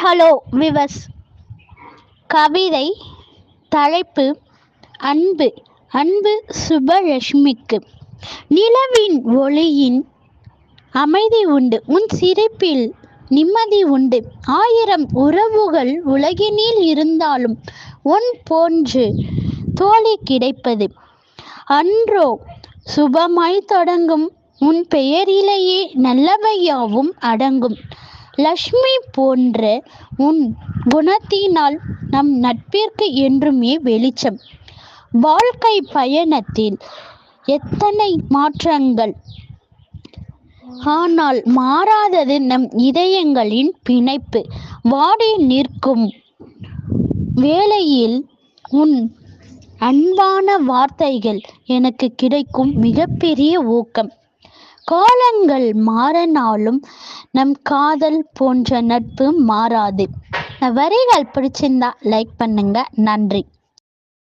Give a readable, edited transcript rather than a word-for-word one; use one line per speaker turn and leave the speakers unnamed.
Hello விவஸ். கவிதை தலைப்பு அன்பு. அன்பு சுபலட்சுமிக்கு. நிலவின் ஒளியின் அமைதி உண்டு, உன் சிரிப்பில் நிம்மதி உண்டு. 1000 உறவுகள் உலகினில் இருந்தாலும் உன் போன்று தோழி கிடைப்பது அன்றோ சுபமாய் தொடங்கும். உன் பெயரிலேயே நல்லவையாவும் அடங்கும். லக்ஷ்மி போன்ற உன் குணத்தினால் நம் நட்பிற்கு என்றுமே வெளிச்சம். வாழ்க்கை பயணத்தில் எத்தனை மாற்றங்கள், ஆனால் மாறாதது நம் இதயங்களின் பிணைப்பு. வாடி நிற்கும் வேளையில் உன் அன்பான வார்த்தைகள் எனக்கு கிடைக்கும் மிகப்பெரிய ஊக்கம். காலங்கள் மாறினாலும் நம் காதல் போன்ற நட்பு மாறாது. வரிகள் பிடிச்சிருந்தா லைக் பண்ணுங்க. நன்றி.